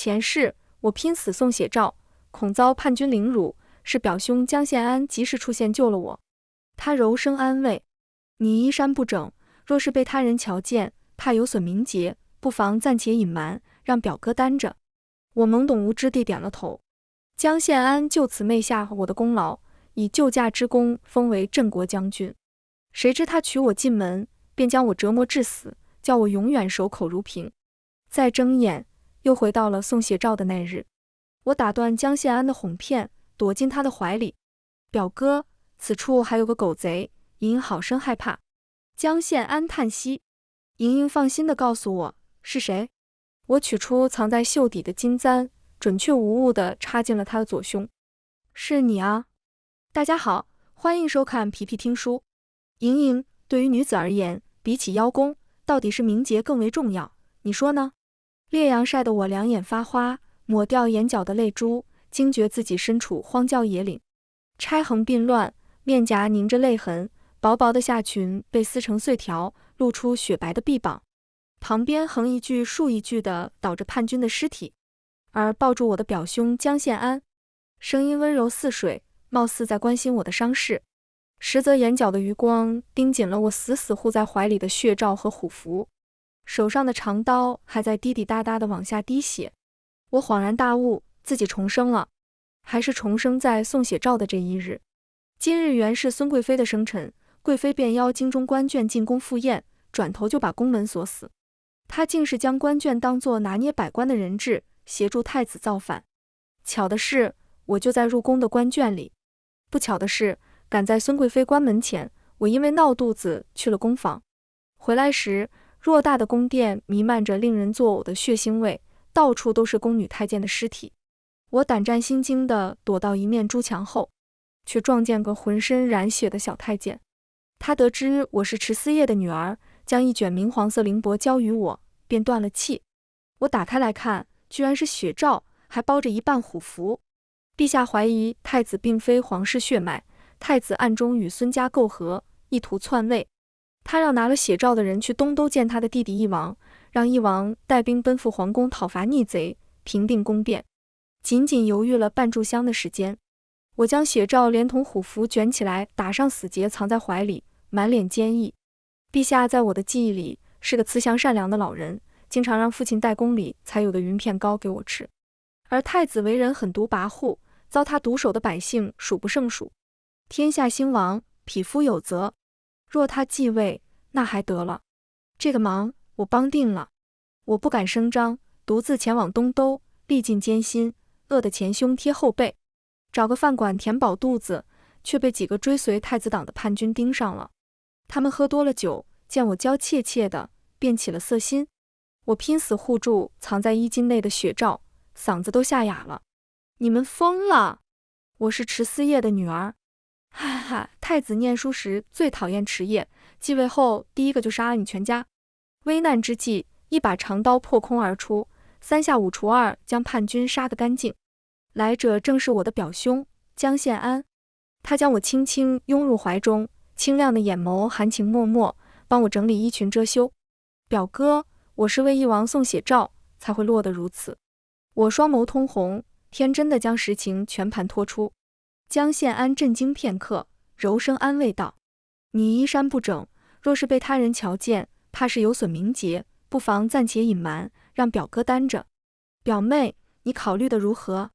前世我拼死送血诏，恐遭叛军凌辱，是表兄江献安及时出现救了我。他柔声安慰：你衣衫不整，若是被他人瞧见，怕有损名节，不妨暂且隐瞒，让表哥担着。我懵懂无知地点了头。江献安就此昧下我的功劳，以救驾之功封为镇国将军。谁知他娶我进门，便将我折磨致死，叫我永远守口如瓶。再睁眼，又回到了送血诏的那日。我打断江献安的哄骗，躲进他的怀里。表哥，此处还有个狗贼。莹莹好生害怕。江献安叹息。莹莹放心地告诉我是谁。我取出藏在袖底的金簪，准确无误地插进了他的左胸。是你啊。大家好，欢迎收看皮皮听书。莹莹，对于女子而言，比起邀功，到底是名节更为重要，你说呢？烈阳晒得我两眼发花，抹掉眼角的泪珠，惊觉自己身处荒郊野岭，钗横鬓乱，面颊凝着泪痕，薄薄的下裙被撕成碎条，露出雪白的臂膀。旁边横一句竖一句的倒着叛军的尸体，而抱住我的表兄江献安，声音温柔似水，貌似在关心我的伤势，实则眼角的余光盯紧了我死死护在怀里的血诏和虎符，手上的长刀还在滴滴答答地往下滴血。我恍然大悟，自己重生了，还是重生在送血诏的这一日。今日原是孙贵妃的生辰，贵妃便邀京中官眷进宫赴宴，转头就把宫门锁死。她竟是将官眷当作拿捏百官的人质，协助太子造反。巧的是，我就在入宫的官眷里；不巧的是，赶在孙贵妃关门前，我因为闹肚子去了宫房。回来时，偌大的宫殿弥漫着令人作呕的血腥味，到处都是宫女太监的尸体。我胆战心惊地躲到一面朱墙后，却撞见个浑身染血的小太监。他得知我是池思业的女儿，将一卷明黄色绫帛交予我，便断了气。我打开来看，居然是血诏，还包着一半虎符。陛下怀疑太子并非皇室血脉，太子暗中与孙家媾和，意图篡位。他让拿了血诏的人去东都见他的弟弟义王，让义王带兵奔赴皇宫讨伐逆贼，平定宫变。仅仅犹豫了半炷香的时间，我将血诏连同虎符卷起来，打上死结，藏在怀里，满脸坚毅。陛下在我的记忆里是个慈祥善良的老人，经常让父亲带宫里才有的云片糕给我吃。而太子为人狠毒跋扈，遭他毒手的百姓数不胜数。天下兴亡，匹夫有责，若他继位，那还得了。这个忙我帮定了。我不敢声张，独自前往东都，历尽艰辛，饿得前胸贴后背，找个饭馆填饱肚子，却被几个追随太子党的叛军盯上了。他们喝多了酒，见我娇怯怯的，便起了色心。我拼死护住藏在衣襟内的血诏，嗓子都吓哑了。你们疯了！我是池思业的女儿。哈哈，太子念书时最讨厌池业，继位后第一个就杀了你全家。危难之际，一把长刀破空而出，三下五除二将叛军杀得干净。来者正是我的表兄江献安。他将我轻轻拥入怀中，清亮的眼眸含情脉脉，帮我整理衣裙遮羞。表哥，我是为义王送血诏，才会落得如此。我双眸通红，天真的将实情全盘托出。江献安震惊片刻，柔声安慰道：你衣衫不整，若是被他人瞧见，怕是有损名节，不妨暂且隐瞒，让表哥担着。表妹，你考虑的如何？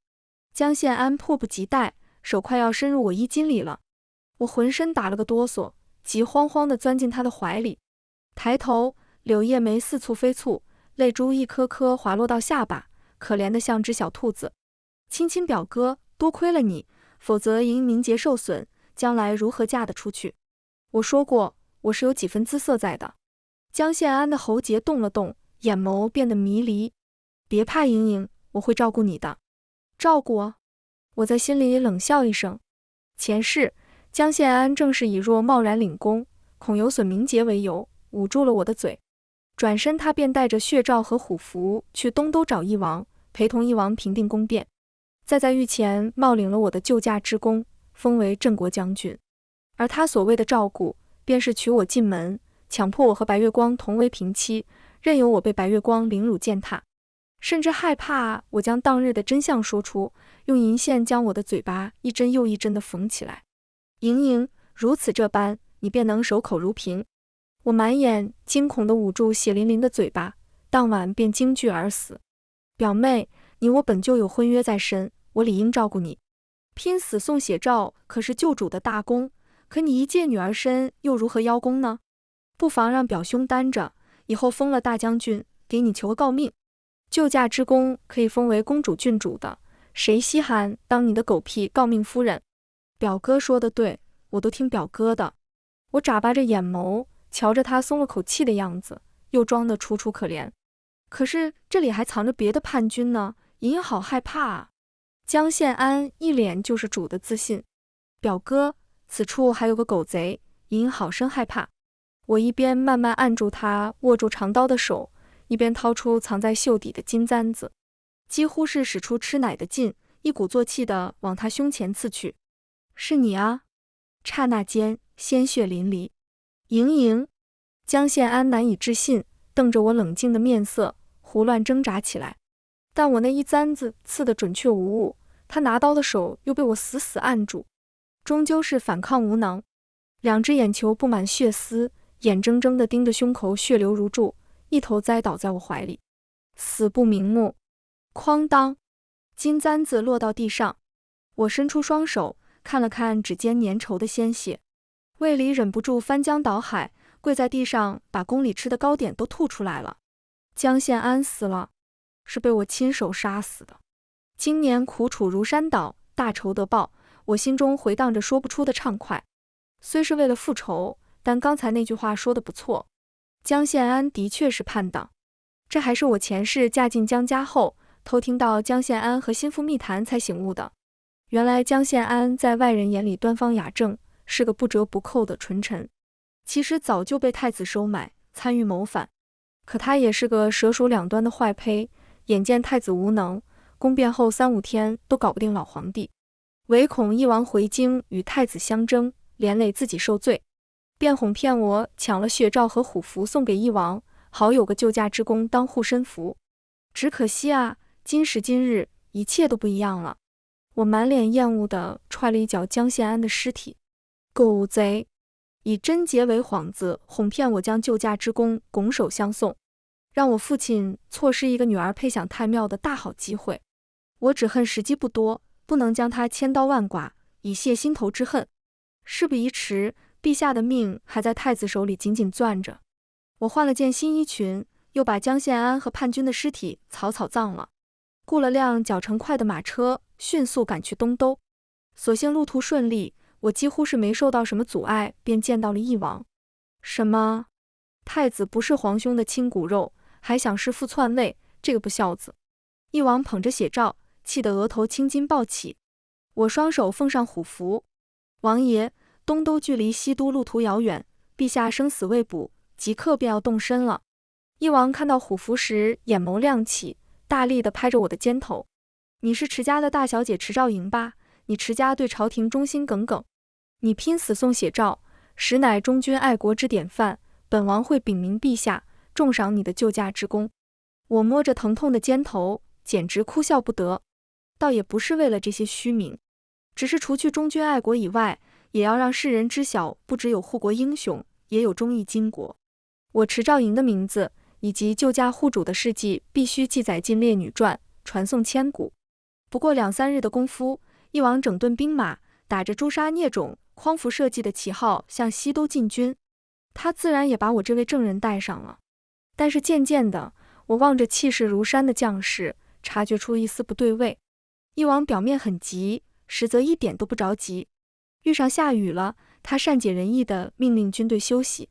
江献安迫不及待，手快要伸入我衣襟里了。我浑身打了个哆嗦，急慌慌地钻进他的怀里。抬头，柳叶眉似蹙非蹙，泪珠一颗颗滑落到下巴，可怜得像只小兔子。亲亲表哥，多亏了你，否则因名节受损，将来如何嫁得出去？我说过，我是有几分姿色在的。江献安的喉结动了动，眼眸变得迷离。别怕，莹莹，我会照顾你的。照顾我？我在心里冷笑一声。前世江献安正是以若贸然领功，恐有损名节为由，捂住了我的嘴。转身他便带着血诏和虎符去东都找义王，陪同义王平定宫变，再在御前冒领了我的救驾之功，封为镇国将军。而他所谓的照顾，便是娶我进门，强迫我和白月光同为平妻，任由我被白月光凌辱践踏。甚至害怕我将当日的真相说出，用银线将我的嘴巴一针又一针地缝起来。莹莹，如此这般，你便能守口如瓶。我满眼惊恐地捂住血淋淋的嘴巴，当晚便惊惧而死。表妹，你我本就有婚约在身，我理应照顾你。拼死送血诏可是救主的大功，可你一介女儿身又如何邀功呢？不妨让表兄担着，以后封了大将军，给你求个诰命。救驾之功可以封为公主郡主的，谁稀罕当你的狗屁诰命夫人？表哥说的对，我都听表哥的。我眨巴着眼眸，瞧着他松了口气的样子，又装得楚楚可怜。可是这里还藏着别的叛军呢，莹莹好害怕啊。江献安一脸就是主的自信。表哥，此处还有个狗贼，莹莹好生害怕。我一边慢慢按住他握住长刀的手，一边掏出藏在袖底的金簪子，几乎是使出吃奶的劲，一鼓作气地往他胸前刺去。是你啊！刹那间，鲜血淋漓。莹莹，江献安难以置信，瞪着我冷静的面色，胡乱挣扎起来。但我那一簪子刺得准确无误，他拿刀的手又被我死死按住，终究是反抗无能。两只眼球布满血丝，眼睁睁地盯着胸口，血流如注，一头栽倒在我怀里，死不瞑目。哐当，金簪子落到地上，我伸出双手看了看指尖粘稠的鲜血，胃里忍不住翻江倒海，跪在地上把宫里吃的糕点都吐出来了。江献安死了，是被我亲手杀死的。今年苦楚如山倒，大仇得报，我心中回荡着说不出的畅快。虽是为了复仇，但刚才那句话说得不错，江献安的确是叛党。这还是我前世嫁进江家后，偷听到江献安和心腹密谈才醒悟的。原来江献安在外人眼里端方雅正，是个不折不扣的纯臣，其实早就被太子收买，参与谋反。可他也是个蛇鼠两端的坏胚，眼见太子无能，宫变后3-5天都搞不定老皇帝，唯恐义王回京与太子相争，连累自己受罪，便哄骗我抢了血诏和虎符送给义王，好有个救驾之功当护身符。只可惜啊，今时今日一切都不一样了。我满脸厌恶地踹了一脚江献安的尸体。狗贼，以贞洁为幌子，哄骗我将救驾之功拱手相送，让我父亲错失一个女儿配享太庙的大好机会。我只恨时机不多，不能将他千刀万剐，以泄心头之恨。事不宜迟，陛下的命还在太子手里紧紧攥着。我换了件新衣裙，又把江献安和叛军的尸体草草葬了，雇了辆脚程快的马车，迅速赶去东都。所幸路途顺利，我几乎是没受到什么阻碍，便见到了义王。什么？太子不是皇兄的亲骨肉，还想弑父篡位，这个不孝子！义王捧着血诏，气得额头青筋暴起。我双手奉上虎符，王爷，东都距离西都路途遥远，陛下生死未卜，即刻便要动身了。义王看到虎符时，眼眸亮起，大力地拍着我的肩头。你是池家的大小姐池兆莹吧？你池家对朝廷忠心耿耿，你拼死送血诏，实乃忠君爱国之典范，本王会禀明陛下，重赏你的救驾之功。我摸着疼痛的肩头，简直哭笑不得。倒也不是为了这些虚名，只是除去忠君爱国以外，也要让世人知晓，不只有护国英雄，也有忠义巾帼。我池兆莹的名字以及救驾护主的事迹必须记载进烈女传，传颂千古。不过2-3日的功夫，义王整顿兵马，打着诛杀孽种、匡扶社稷的旗号向西都进军，他自然也把我这位证人带上了。但是渐渐的，我望着气势如山的将士，察觉出一丝不对味。义王表面很急，实则一点都不着急。遇上下雨了，他善解人意地命令军队休息。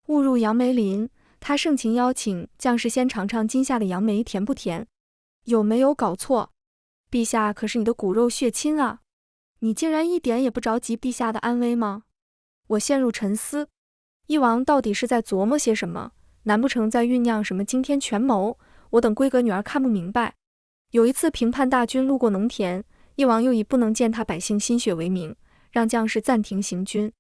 误入杨梅林，他盛情邀请将士先尝尝今夏的杨梅甜不甜。有没有搞错？陛下可是你的骨肉血亲啊，你竟然一点也不着急陛下的安危吗？我陷入沉思，义王到底是在琢磨些什么？难不成在酝酿什么惊天权谋？我等闺阁女儿看不明白。有一次平叛大军路过农田，义王又以不能践踏百姓心血为名，让将士暂停行军。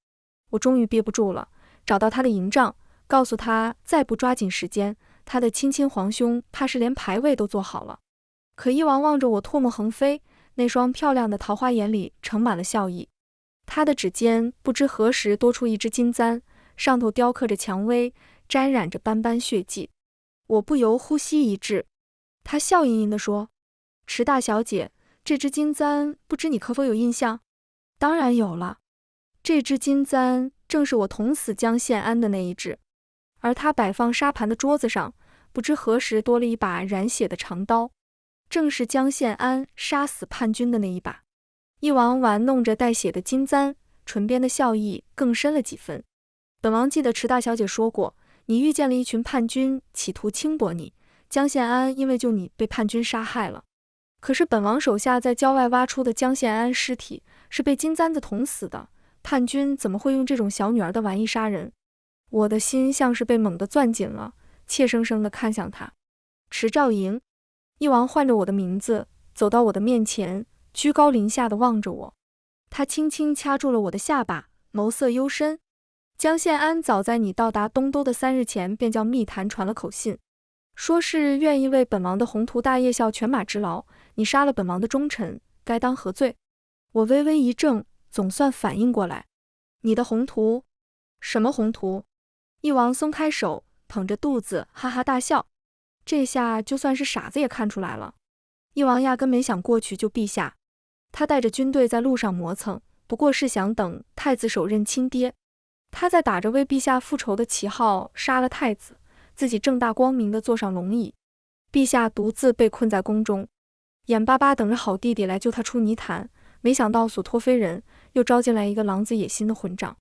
我终于憋不住了，找到他的营帐，告诉他再不抓紧时间，他的亲亲皇兄怕是连牌位都做好了。可一王望着我唾沫横飞，那双漂亮的桃花眼里盛满了笑意。他的指尖不知何时多出一只金簪，上头雕刻着蔷薇，沾染着斑斑血迹。我不由呼吸一滞。他笑吟吟地说：“池大小姐，这只金簪不知你可否有印象？”当然有了，这只金簪正是我捅死江献安的那一只。而他摆放沙盘的桌子上，不知何时多了一把染血的长刀，正是江献安杀死叛军的那一把。一王玩弄着带血的金簪，唇边的笑意更深了几分。本王记得池大小姐说过，你遇见了一群叛军，企图轻薄你，江献安因为救你被叛军杀害了。可是本王手下在郊外挖出的江献安尸体是被金簪子捅死的，叛军怎么会用这种小女儿的玩意杀人？我的心像是被猛地攥紧了，怯生生地看向他。池兆莹。一王唤着我的名字，走到我的面前，居高临下地望着我。他轻轻掐住了我的下巴，眸色幽深。江献安早在你到达东都的3日前便叫密谈传了口信，说是愿意为本王的宏图大业效犬马之劳，你杀了本王的忠臣，该当何罪？我微微一怔，总算反应过来。你的宏图？什么宏图？一王松开手，捧着肚子哈哈大笑。这下就算是傻子也看出来了。一王压根没想过去救陛下，他带着军队在路上磨蹭，不过是想等太子手刃亲爹。他在打着为陛下复仇的旗号杀了太子，自己正大光明地坐上龙椅，陛下独自被困在宫中，眼巴巴等着好弟弟来救他出泥潭。没想到所托非人，又招进来一个狼子野心的混账。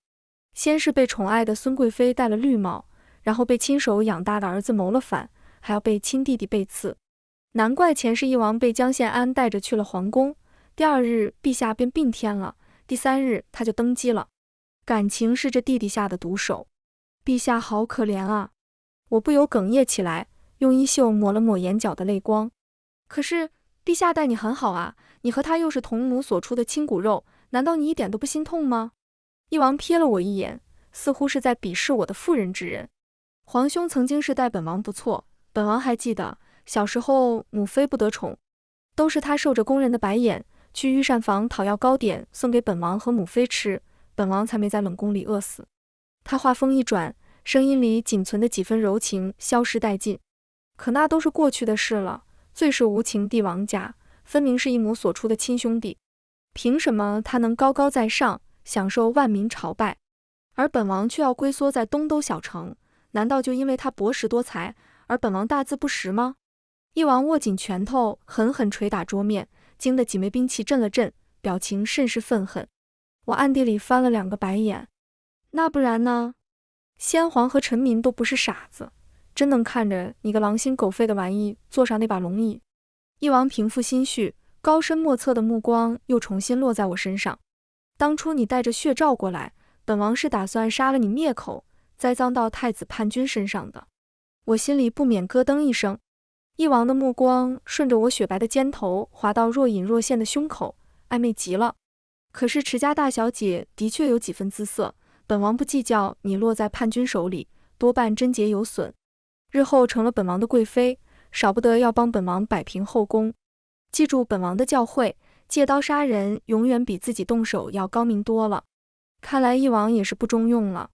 先是被宠爱的孙贵妃戴了绿帽，然后被亲手养大的儿子谋了反，还要被亲弟弟背刺。难怪前世一王被江献安带着去了皇宫，第2日陛下便病天了，第3日他就登基了。感情是这地底下的毒手，陛下好可怜啊！我不由哽咽起来，用衣袖抹了抹眼角的泪光。可是陛下待你很好啊，你和他又是同母所出的亲骨肉，难道你一点都不心痛吗？一王瞥了我一眼，似乎是在鄙视我的妇人之仁。皇兄曾经是待本王不错，本王还记得小时候母妃不得宠，都是他受着宫人的白眼，去御膳房讨要糕点送给本王和母妃吃，本王才没在冷宫里饿死。他话锋一转，声音里仅存的几分柔情消失殆尽。可那都是过去的事了，最是无情帝王家，分明是一母所出的亲兄弟，凭什么他能高高在上，享受万民朝拜，而本王却要龟缩在东都小城？难道就因为他博识多才，而本王大字不识吗？一王握紧拳头，狠狠捶打桌面，惊得几枚兵器震了震，表情甚是愤恨。我暗地里翻了2个白眼。那不然呢？先皇和臣民都不是傻子，真能看着你个狼心狗肺的玩意坐上那把龙椅？一王平复心绪，高深莫测的目光又重新落在我身上。当初你带着血诏过来，本王是打算杀了你灭口，栽赃到太子叛军身上的。我心里不免咯噔一声。一王的目光顺着我雪白的肩头滑到若隐若现的胸口，暧昧极了。可是池家大小姐的确有几分姿色，本王不计较你落在叛军手里，多半贞洁有损。日后成了本王的贵妃，少不得要帮本王摆平后宫。记住本王的教诲，借刀杀人永远比自己动手要高明多了。看来一王也是不中用了。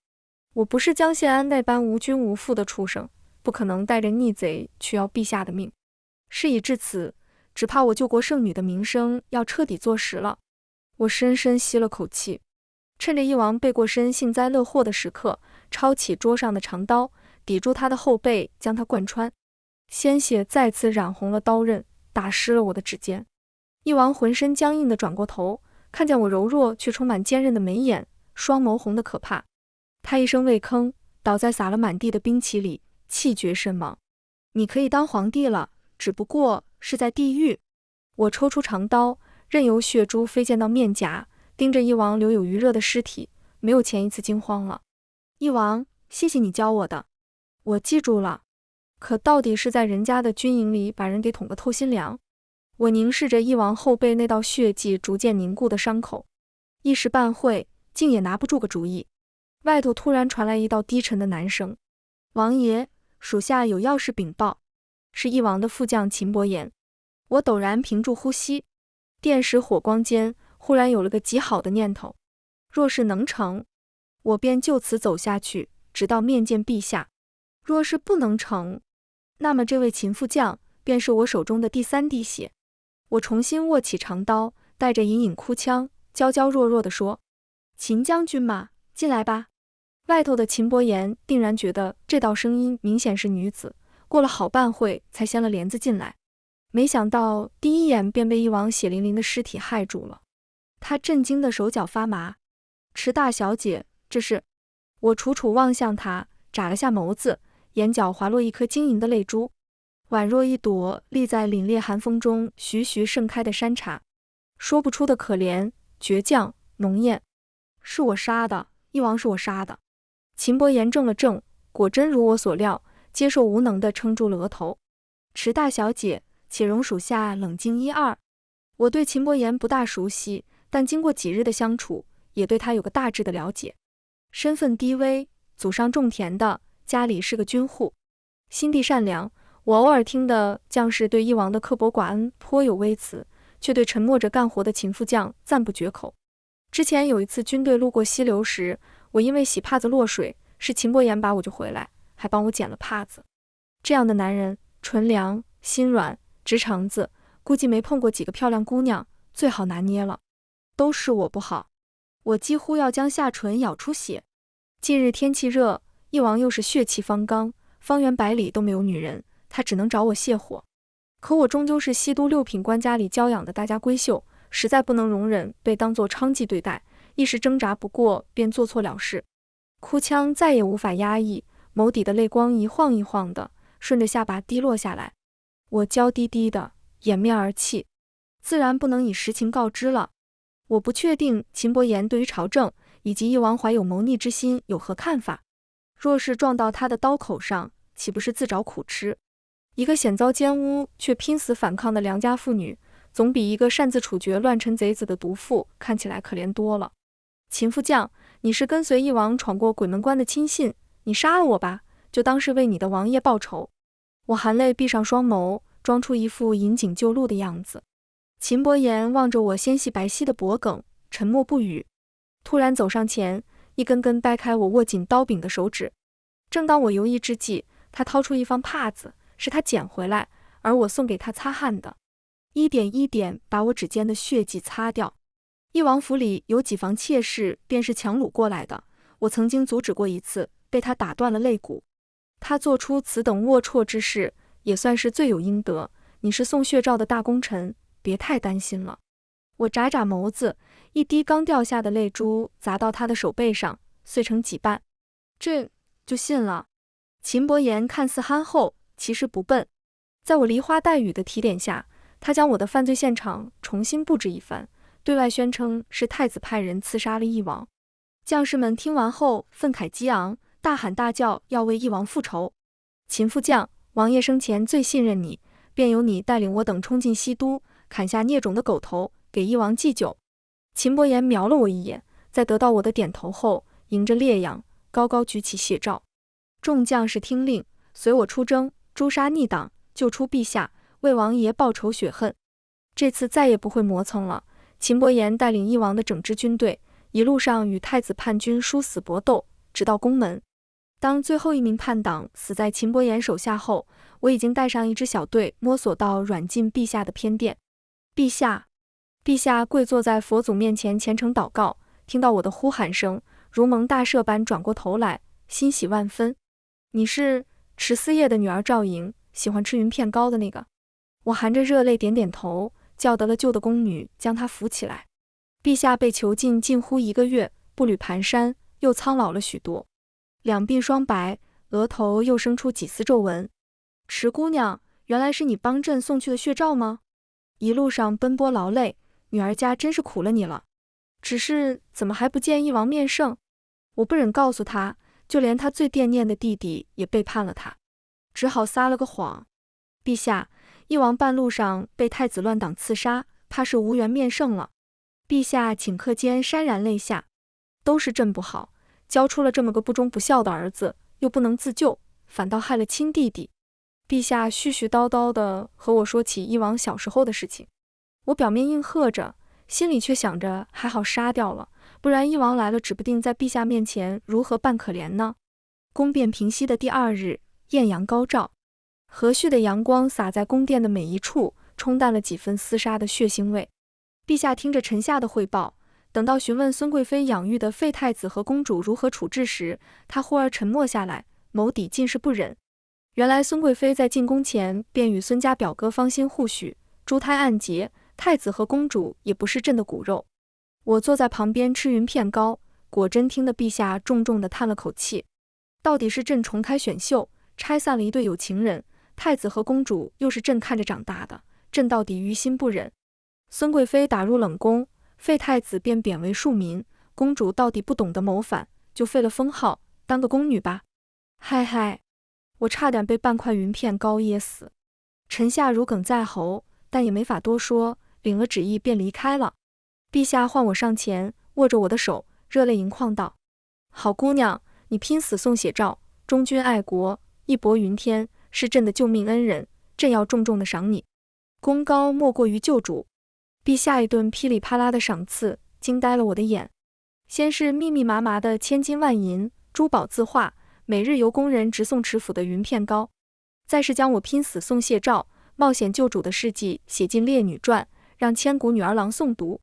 我不是江献安那般无君无父的畜生，不可能带着逆贼去要陛下的命。事已至此，只怕我救国圣女的名声要彻底坐实了。我深深吸了口气，趁着一王背过身幸灾乐祸的时刻，抄起桌上的长刀，抵住他的后背，将他贯穿。鲜血再次染红了刀刃，打湿了我的指尖。一王浑身僵硬地转过头，看见我柔弱却充满坚韧的眉眼，双眸红得可怕。他一声未吭，倒在洒了满地的兵器里，气绝身亡。你可以当皇帝了，只不过是在地狱。我抽出长刀，任由血珠飞溅到面颊，盯着一王留有余热的尸体，没有前一次惊慌了。一王，谢谢你教我的，我记住了。可到底是在人家的军营里把人给捅个透心凉。我凝视着一王后背那道血迹逐渐凝固的伤口，一时半会竟也拿不住个主意。外头突然传来一道低沉的男声：王爷，属下有要事禀报，是翼王的副将秦伯言。我陡然屏住呼吸，电石火光间，忽然有了个极好的念头，若是能成，我便就此走下去，直到面见陛下；若是不能成，那么这位秦副将便是我手中的第三滴血。我重新握起长刀，带着隐隐哭腔，娇娇弱弱地说：“秦将军嘛，进来吧。”外头的秦伯言定然觉得这道声音明显是女子，过了好半会才掀了帘子进来。没想到第一眼便被翼王血淋淋的尸体害住了，他震惊的手脚发麻。池大小姐，这是……我楚楚望向他，眨了下眸子，眼角滑落一颗晶莹的泪珠，宛若一朵立在凛冽寒风中徐徐盛开的山茶，说不出的可怜、倔强、浓艳。是我杀的，翼王是我杀的。秦伯言怔了怔，果真如我所料，接受无能地撑住了额头。池大小姐，且容属下冷静一二。我对秦伯言不大熟悉，但经过几日的相处，也对他有个大致的了解。身份低微，祖上种田的，家里是个军户，心地善良。我偶尔听的将士对翼王的刻薄寡恩颇有微词，却对沉默着干活的秦副将赞不绝口。之前有一次军队路过溪流时，我因为洗帕子落水，是秦伯言把我救回来，还帮我捡了帕子。这样的男人，纯良、心软、直肠子，估计没碰过几个漂亮姑娘，最好拿捏了。都是我不好，我几乎要将下唇咬出血。近日天气热，翼王又是血气方刚，方圆百里都没有女人，他只能找我泄火。可我终究是西都六品官家里娇养的大家闺秀，实在不能容忍被当作娼妓对待，一时挣扎不过，便做错了事。哭腔再也无法压抑，眸底的泪光一晃一晃的，顺着下巴滴落下来。我娇滴滴的掩面而泣，自然不能以实情告知了。我不确定秦伯言对于朝政以及翼王怀有谋逆之心有何看法，若是撞到他的刀口上，岂不是自找苦吃？一个险遭奸污却拼死反抗的良家妇女，总比一个擅自处决乱臣贼子的毒妇看起来可怜多了。秦副将，你是跟随翼王闯过鬼门关的亲信，你杀了我吧，就当是为你的王爷报仇。我含泪闭上双眸，装出一副引颈就戮的样子。秦伯言望着我纤细白皙的脖颈，沉默不语。突然走上前，一根根掰开我握紧刀柄的手指。正当我犹豫之际，他掏出一方帕子，是他捡回来，而我送给他擦汗的，一点一点把我指尖的血迹擦掉。翼王府里有几房妾室便是强掳过来的，我曾经阻止过一次，被他打断了肋骨。他做出此等龌龊之事，也算是罪有应得。你是送血诏的大功臣，别太担心了。我眨眨眸子，一滴刚掉下的泪珠砸到他的手背上，碎成几瓣。这就信了？秦伯言看似憨厚，其实不笨。在我梨花带雨的提点下，他将我的犯罪现场重新布置一番，对外宣称是太子派人刺杀了翼王。将士们听完后愤慨激昂，大喊大叫要为翼王复仇。秦副将，王爷生前最信任你，便由你带领我等冲进西都，砍下孽种的狗头，给翼王祭酒。秦伯言瞄了我一眼，在得到我的点头后，迎着烈阳高高举起血诏。众将士听令，随我出征，诛杀逆党，救出陛下，为王爷报仇雪恨。这次再也不会磨蹭了。秦伯言带领翼王的整支军队，一路上与太子叛军殊死搏斗，直到宫门。当最后一名叛党死在秦伯言手下后，我已经带上一支小队摸索到软禁陛下的偏殿。陛下，陛下跪坐在佛祖面前虔诚祷告，听到我的呼喊声，如蒙大赦般转过头来，欣喜万分。你是池思业的女儿赵莹，喜欢吃云片糕的那个？我含着热泪点点头，叫得了旧的宫女将她扶起来。陛下被囚禁近乎1个月，步履蹒跚，又苍老了许多，两鬓霜白，额头又生出几丝皱纹。池姑娘，原来是你帮朕送去的血诏吗？一路上奔波劳累，女儿家真是苦了你了。只是怎么还不见翼王面圣？我不忍告诉他，就连他最惦念的弟弟也背叛了他，只好撒了个谎。陛下，翼王半路上被太子乱党刺杀，怕是无缘面圣了。陛下顷刻间潸然泪下，都是朕不好，教出了这么个不忠不孝的儿子，又不能自救，反倒害了亲弟弟。陛下絮絮叨叨地和我说起翼王小时候的事情，我表面应和着，心里却想着还好杀掉了，不然翼王来了，指不定在陛下面前如何扮可怜呢。宫变平息的第2日，艳阳高照，和煦的阳光洒在宫殿的每一处，冲淡了几分厮杀的血腥味。陛下听着臣下的汇报，等到询问孙贵妃养育的废太子和公主如何处置时，他忽而沉默下来，眸底尽是不忍。原来孙贵妃在进宫前便与孙家表哥芳心互许，珠胎暗结，太子和公主也不是朕的骨肉。我坐在旁边吃云片糕，果真听得陛下重重地叹了口气。到底是朕重开选秀，拆散了一对有情人，太子和公主又是朕看着长大的，朕到底于心不忍。孙贵妃打入冷宫，废太子便贬为庶民，公主到底不懂得谋反，就废了封号，当个宫女吧。嗨嗨，我差点被半块云片糕噎死。臣下如鲠在喉，但也没法多说，领了旨意便离开了。陛下唤我上前，握着我的手，热泪盈眶道：好姑娘，你拼死送血诏，忠君爱国，义薄云天，是朕的救命恩人，朕要重重的赏你。功高莫过于救主。陛下一顿噼里啪啦的赏赐，惊呆了我的眼。先是密密麻麻的千金万银，珠宝字画，每日由宫人直送持府的云片糕，再是将我拼死送谢诏、冒险救主的事迹写进《烈女传》，让千古女儿郎诵读。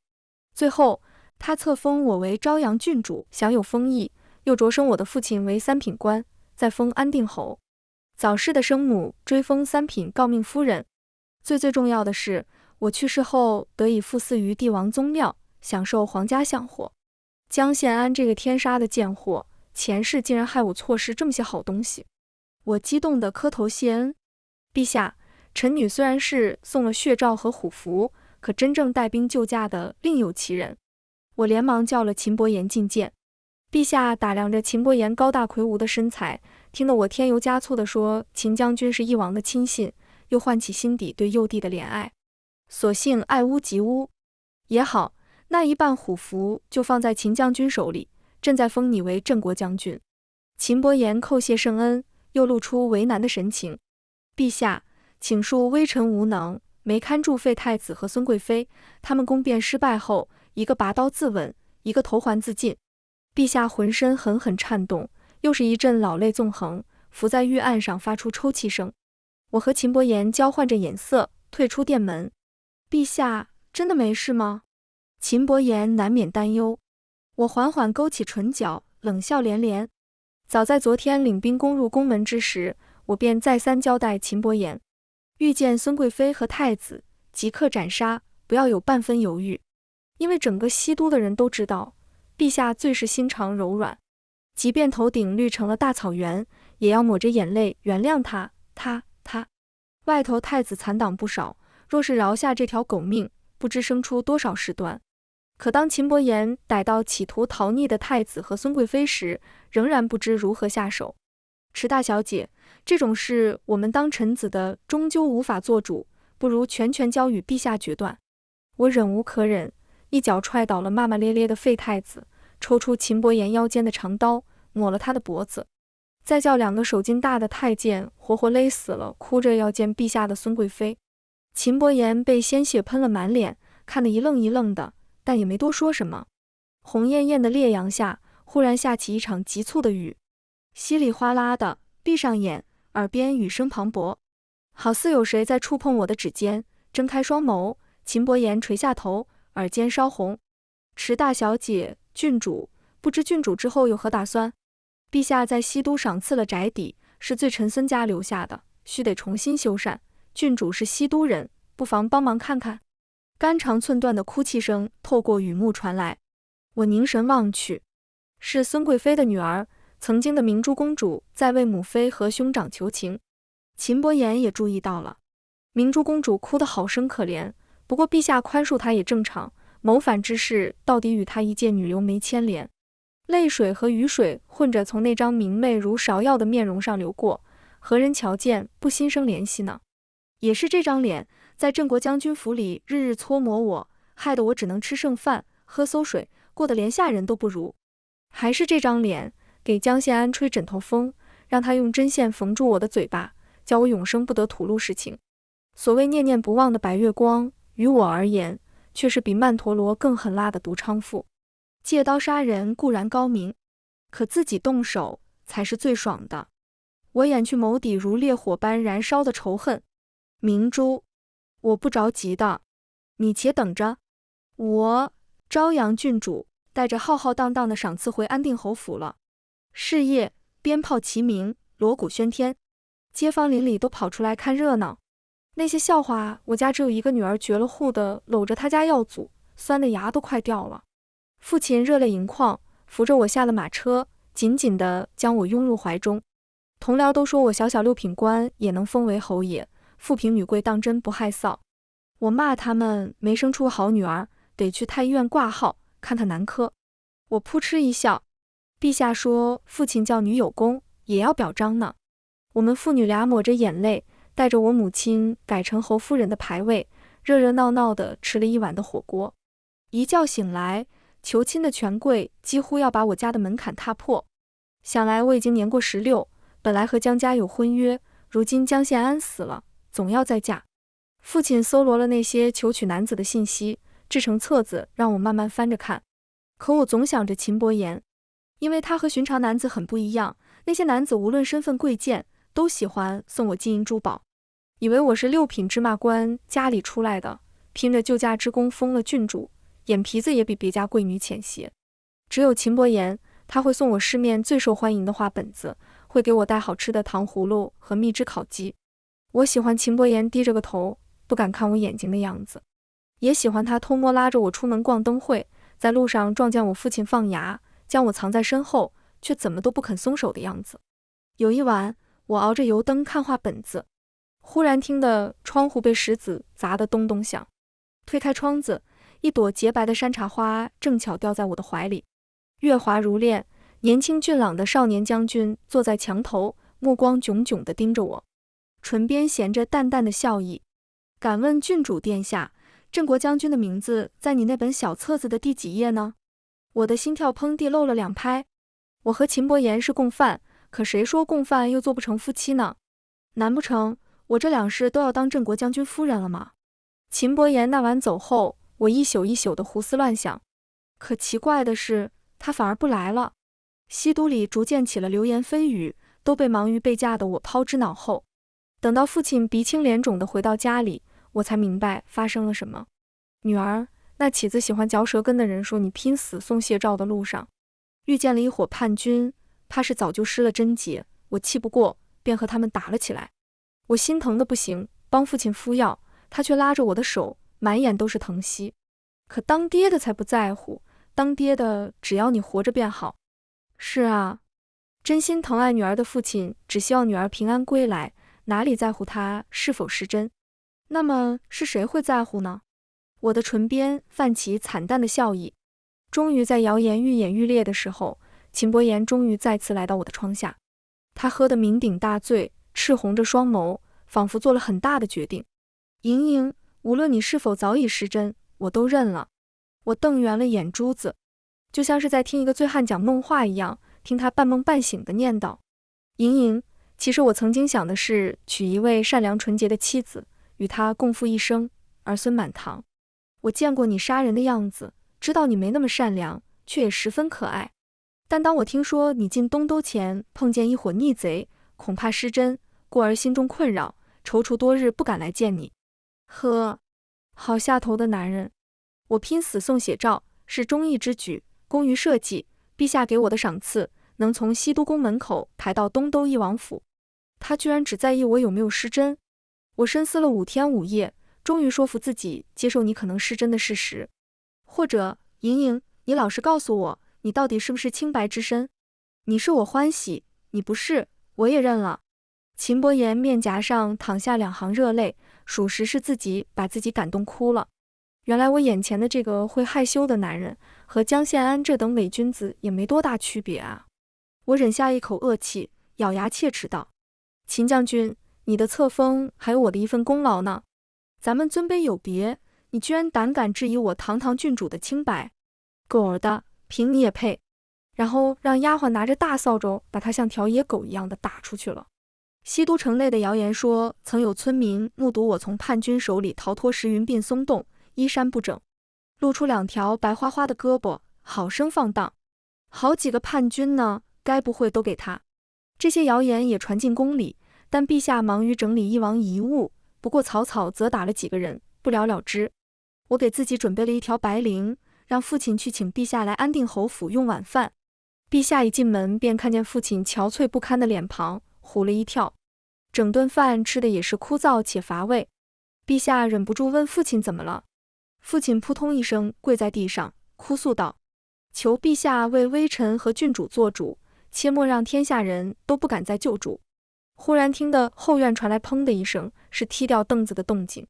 最后，他册封我为昭阳郡主，享有封邑，又擢升我的父亲为3品官，再封安定侯。早逝的生母追封3品诰命夫人。最重要的是，我去世后得以附祀于帝王宗庙，享受皇家香火。江献安这个天杀的贱货，前世竟然害我错失这么些好东西。我激动地磕头谢恩。陛下，臣女虽然是送了血诏和虎符，可真正带兵救驾的另有其人。我连忙叫了秦伯言觐见。陛下打量着秦伯言高大魁梧的身材，听得我添油加醋地说秦将军是翼王的亲信，又唤起心底对幼弟的怜爱。所幸爱屋及乌，也好，那一半虎符就放在秦将军手里，朕再封你为镇国将军。秦伯言叩谢圣恩，又露出为难的神情。陛下，请恕微臣无能，没看住废太子和孙贵妃，他们宫变失败后，一个拔刀自刎，一个投环自尽。陛下浑身狠狠颤动，又是一阵老泪纵横，伏在玉案上发出抽泣声。我和秦伯言交换着眼色，退出殿门。陛下真的没事吗？秦伯言难免担忧。我缓缓勾起唇角，冷笑连连。早在昨天领兵攻入宫门之时，我便再三交代秦伯言，遇见孙贵妃和太子，即刻斩杀，不要有半分犹豫。因为整个西都的人都知道，陛下最是心肠柔软，即便头顶绿成了大草原，也要抹着眼泪原谅他。外头太子残党不少，若是饶下这条狗命，不知生出多少事端。可当秦伯言逮到企图逃匿的太子和孙贵妃时，仍然不知如何下手。池大小姐，这种事我们当臣子的终究无法做主，不如全权交与陛下决断。我忍无可忍，一脚踹倒了骂骂咧咧的废太子，抽出秦伯言腰间的长刀，抹了他的脖子，再叫2个手劲大的太监活活勒死了哭着要见陛下的孙贵妃。秦伯言被鲜血喷了满脸，看得一愣一愣的，但也没多说什么。红艳艳的烈阳下，忽然下起一场急促的雨，稀里哗啦的，闭上眼，耳边雨声磅礴，好似有谁在触碰我的指尖。睁开双眸，秦伯言垂下头，耳尖烧红。池大小姐，郡主，不知郡主之后有何打算？陛下在西都赏赐了宅邸，是罪臣孙家留下的，须得重新修缮。郡主是西都人，不妨帮忙看看。肝肠寸断的哭泣声透过雨幕传来，我凝神望去，是孙贵妃的女儿，曾经的明珠公主在为母妃和兄长求情。秦伯言也注意到了，明珠公主哭得好生可怜，不过陛下宽恕她也正常，谋反之事到底与她一介女流没牵连。泪水和雨水混着从那张明媚如芍药的面容上流过，何人瞧见不心生怜惜呢？也是这张脸，在镇国将军府里日日搓磨我，害得我只能吃剩饭，喝馊水，过得连下人都不如。还是这张脸，给江献安吹枕头风，让他用针线缝住我的嘴巴，叫我永生不得吐露实情。所谓念念不忘的白月光，于我而言，却是比曼陀罗更狠辣的毒娼妇。借刀杀人固然高明，可自己动手才是最爽的。我掩去眸底如烈火般燃烧的仇恨。明珠，我不着急的，你且等着。我，朝阳郡主，带着浩浩荡荡的赏赐回安定侯府了。是夜，鞭炮齐鸣，锣鼓喧天，街坊邻里都跑出来看热闹。那些笑话我家只有一个女儿绝了户的搂着她家耀祖，酸的牙都快掉了。父亲热泪盈眶，扶着我下了马车，紧紧地将我拥入怀中。同僚都说我小小六品官也能封为侯爷，富平女贵当真不害臊。我骂他们没生出好女儿，得去太医院挂号，看他男科。我扑哧一笑，陛下说父亲叫女有功，也要表彰呢。我们父女俩抹着眼泪，带着我母亲改成侯夫人的牌位，热热闹闹地吃了一碗的火锅。一觉醒来，求亲的权贵几乎要把我家的门槛踏破。想来我已经年过16，本来和江家有婚约，如今江献安死了，总要再嫁。父亲搜罗了那些求娶男子的信息，制成册子让我慢慢翻着看。可我总想着秦伯言，因为他和寻常男子很不一样，那些男子无论身份贵贱，都喜欢送我金银珠宝，以为我是6品芝麻官家里出来的，拼着救驾之功封了郡主，眼皮子也比别家贵女浅些。只有秦伯言，他会送我市面最受欢迎的画本子，会给我带好吃的糖葫芦和蜜汁烤鸡。我喜欢秦伯言低着个头，不敢看我眼睛的样子，也喜欢他偷摸拉着我出门逛灯会，在路上撞见我父亲放牙，将我藏在身后，却怎么都不肯松手的样子。有一晚，我熬着油灯看画本子，忽然听得窗户被石子砸得咚咚响，推开窗子，一朵洁白的山茶花正巧掉在我的怀里。月华如练，年轻俊朗的少年将军坐在墙头，目光炯炯地盯着我，唇边衔着淡淡的笑意。敢问郡主殿下，镇国将军的名字在你那本小册子的第几页呢？我的心跳砰地漏了2拍。我和秦伯言是共犯，可谁说共犯又做不成夫妻呢？难不成我这2世都要当镇国将军夫人了吗？秦伯言那晚走后，我一宿一宿的胡思乱想。可奇怪的是，他反而不来了。西都里逐渐起了流言蜚语，都被忙于备嫁的我抛之脑后。等到父亲鼻青脸肿地回到家里，我才明白发生了什么。女儿，那起子喜欢嚼舌根的人说你拼死送谢诏的路上，遇见了一伙叛军，怕是早就失了贞节。我气不过，便和他们打了起来。我心疼的不行，帮父亲敷药，他却拉着我的手，满眼都是疼惜。可当爹的才不在乎，当爹的只要你活着便好。是啊，真心疼爱女儿的父亲只希望女儿平安归来，哪里在乎她是否失贞？那么是谁会在乎呢？我的唇边泛起惨淡的笑意。终于在谣言愈演愈烈的时候，秦伯言终于再次来到我的窗下。他喝得酩酊大醉，赤红着双眸，仿佛做了很大的决定。莹莹，无论你是否早已失贞，我都认了。我瞪圆了眼珠子，就像是在听一个醉汉讲梦话一样，听他半梦半醒的念叨。莹莹，其实我曾经想的是娶一位善良纯洁的妻子，与她共赴一生，儿孙满堂。我见过你杀人的样子，知道你没那么善良，却也十分可爱。但当我听说你进东都前碰见一伙逆贼，恐怕失贞，故而心中困扰，踌躇多日不敢来见你。呵，好下头的男人！我拼死送血诏，是忠义之举，功于社稷。陛下给我的赏赐，能从西都宫门口抬到东都邑王府。他居然只在意我有没有失贞。我深思了5天5夜，终于说服自己接受你可能失贞的事实。或者，莹莹，你老实告诉我，你到底是不是清白之身？你是我欢喜，你不是，我也认了。秦伯言面颊上淌下2行热泪，属实是自己把自己感动哭了。原来我眼前的这个会害羞的男人，和江献安这等伪君子也没多大区别啊。我忍下一口恶气，咬牙切齿道：秦将军，你的册封还有我的一份功劳呢。咱们尊卑有别，你居然胆敢质疑我堂堂郡主的清白？狗儿的，凭你也配！然后让丫鬟拿着大扫帚把他像条野狗一样的打出去了。西都城内的谣言说，曾有村民目睹我从叛军手里逃脱时云鬓松动，衣衫不整，露出2条白花花的胳膊，好生放荡。好几个叛军呢，该不会都给他？这些谣言也传进宫里，但陛下忙于整理翼王遗物，不过草草责打了几个人，不了了之。我给自己准备了一条白绫，让父亲去请陛下来安定侯府用晚饭。陛下一进门便看见父亲憔悴不堪的脸庞，唬了一跳。整顿饭吃的也是枯燥且乏味。陛下忍不住问父亲怎么了。父亲扑通一声跪在地上，哭诉道：求陛下为微臣和郡主做主，切莫让天下人都不敢再救主。忽然听得后院传来砰的一声，是踢掉凳子的动静。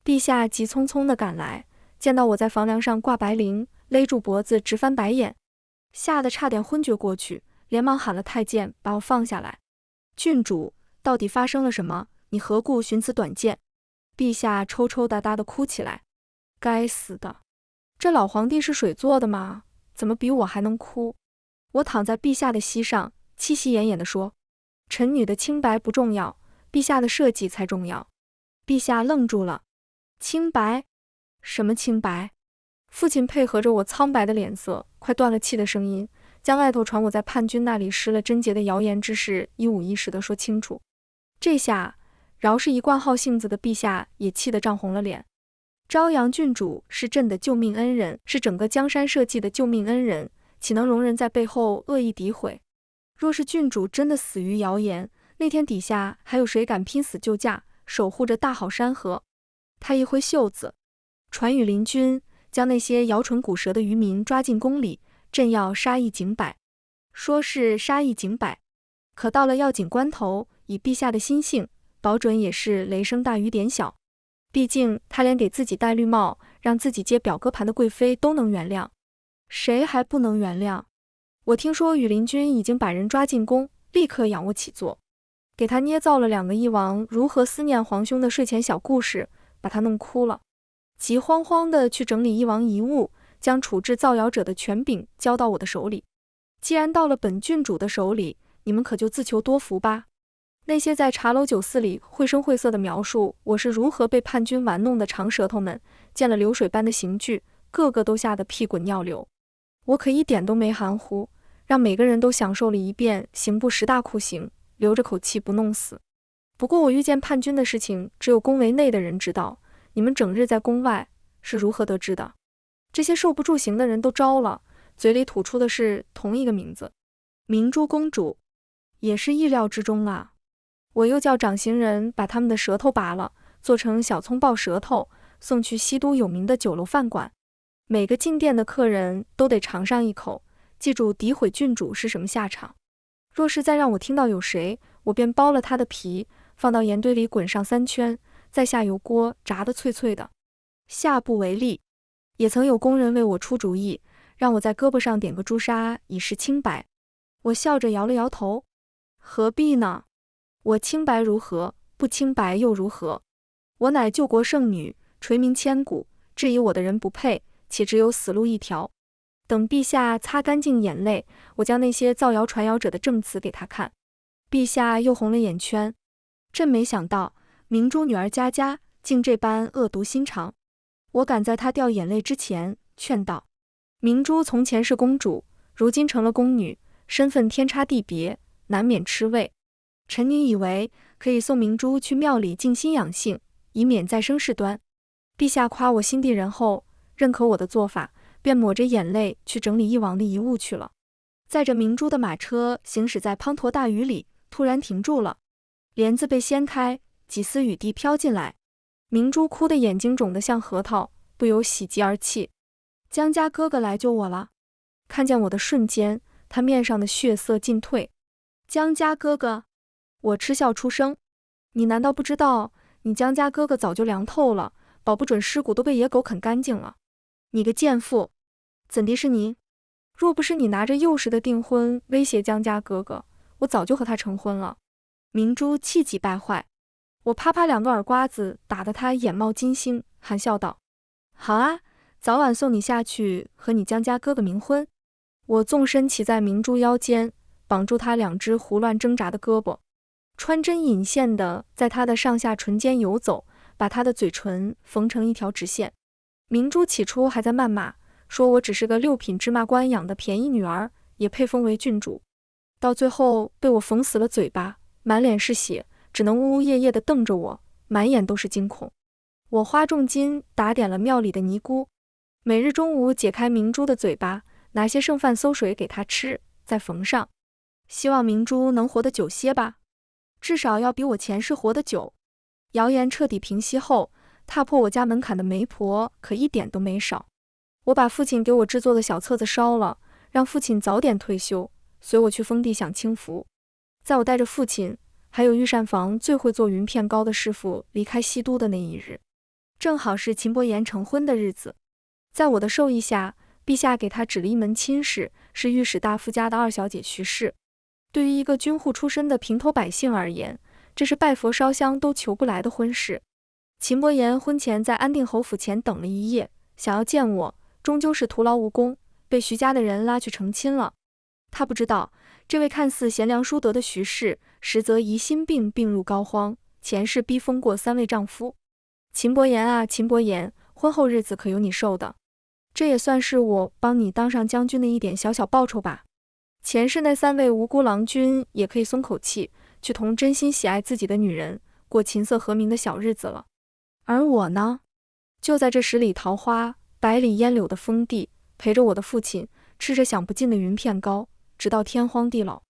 陛下急匆匆地赶来，见到我在房梁上挂白绫，勒住脖子直翻白眼，吓得差点昏厥过去，连忙喊了太监把我放下来。郡主，到底发生了什么？你何故寻此短见？陛下抽抽搭搭地哭起来。该死的，这老皇帝是水做的吗？怎么比我还能哭？我躺在陛下的膝上，气息奄奄地说：臣女的清白不重要，陛下的设计才重要。陛下愣住了。清白？什么清白？父亲配合着我苍白的脸色，快断了气的声音，将外头传我在叛军那里失了贞洁的谣言之事一五一十地说清楚。这下饶是一贯好性子的陛下也气得涨红了脸。朝阳郡主是朕的救命恩人，是整个江山社稷的救命恩人，岂能容人在背后恶意诋毁？若是郡主真的死于谣言，那天底下还有谁敢拼死救驾，守护着大好山河？他一挥袖子，传羽林军，将那些摇唇鼓舌的渔民抓进宫里，朕要杀一儆百。说是杀一儆百，可到了要紧关头，以陛下的心性，保准也是雷声大雨点小。毕竟他连给自己戴绿帽，让自己接表哥盘的贵妃都能原谅，谁还不能原谅？我听说羽林军已经把人抓进宫，立刻仰卧起坐，给他捏造了2个翼王如何思念皇兄的睡前小故事，把他弄哭了。急慌慌地去整理翼王遗物，将处置造谣者的权柄交到我的手里。既然到了本郡主的手里，你们可就自求多福吧。那些在茶楼酒肆里绘声绘色地描述我是如何被叛军玩弄的长舌头们，见了流水般的刑具，个个都吓得屁滚尿流。我可一点都没含糊，让每个人都享受了一遍刑部10大酷刑，留着口气不弄死。不过我遇见叛军的事情，只有宫闱内的人知道，你们整日在宫外是如何得知的？这些受不住刑的人都招了，嘴里吐出的是同一个名字，明珠公主，也是意料之中啊。我又叫掌刑人把他们的舌头拔了，做成小葱爆舌头，送去西都有名的酒楼饭馆，每个进店的客人都得尝上一口，记住诋毁郡主是什么下场。若是再让我听到有谁，我便剥了他的皮，放到盐堆里滚上3圈，再下油锅炸得脆脆的。下不为例。也曾有工人为我出主意，让我在胳膊上点个朱砂以示清白。我笑着摇了摇头，何必呢？我清白如何，不清白又如何？我乃救国圣女，垂名千古，质疑我的人不配，且只有死路一条。等陛下擦干净眼泪，我将那些造谣传谣者的证词给他看。陛下又红了眼圈。朕没想到明珠女儿佳佳竟这般恶毒心肠。我赶在她掉眼泪之前劝道：明珠从前是公主，如今成了宫女，身份天差地别，难免吃味。臣女以为可以送明珠去庙里静心养性，以免再生事端。陛下夸我心地仁厚，认可我的做法，便抹着眼泪去整理翼王的遗物去了。载着明珠的马车行驶在滂沱大雨里，突然停住了，帘子被掀开，几丝雨滴飘进来。明珠哭得眼睛肿得像核桃，不由喜极而泣。江家哥哥来救我了。看见我的瞬间，他面上的血色尽退。江家哥哥，我嗤笑出声。你难道不知道，你江家哥哥早就凉透了，保不准尸骨都被野狗啃干净了。你个贱妇，怎地是你？若不是你拿着幼时的订婚威胁江家哥哥，我早就和他成婚了。明珠气急败坏，我啪啪2个耳刮子打得他眼冒金星，含笑道：好啊，早晚送你下去和你江家哥哥冥婚。我纵身骑在明珠腰间，绑住她2只胡乱挣扎的胳膊，穿针引线的在她的上下唇间游走，把她的嘴唇缝成一条直线。明珠起初还在谩骂，说我只是个6品芝麻官养的便宜女儿，也配封为郡主，到最后被我缝死了嘴巴，满脸是血，只能呜呜咽咽地瞪着我，满眼都是惊恐。我花重金打点了庙里的尼姑，每日中午解开明珠的嘴巴，拿些剩饭馊水给她吃，再缝上，希望明珠能活得久些吧，至少要比我前世活得久。谣言彻底平息后，踏破我家门槛的媒婆可一点都没少。我把父亲给我制作的小册子烧了，让父亲早点退休，随我去封地享清福。在我带着父亲还有御膳房最会做云片糕的师傅离开西都的那一日，正好是秦伯言成婚的日子。在我的授意下，陛下给他指了一门亲事，是御史大夫家的2小姐徐氏。对于一个军户出身的平头百姓而言，这是拜佛烧香都求不来的婚事。秦伯言婚前在安定侯府前等了1夜，想要见我，终究是徒劳无功，被徐家的人拉去成亲了。他不知道，这位看似贤良淑德的徐氏，实则疑心病病入膏肓，前世逼疯过3位丈夫。秦伯言啊，秦伯言，婚后日子可有你受的，这也算是我帮你当上将军的一点小小报酬吧。前世那3位无辜郎君也可以松口气，去同真心喜爱自己的女人过琴瑟和鸣的小日子了。而我呢，就在这10里桃花、100里烟柳的封地，陪着我的父亲，吃着享不尽的云片糕，直到天荒地老，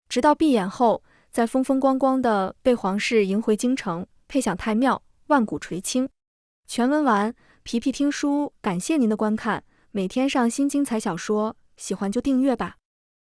直到闭眼后，再风风光光的被皇室迎回京城，配享太庙，万古垂青。全文完，皮皮听书，感谢您的观看，每天上新精彩小说，喜欢就订阅吧。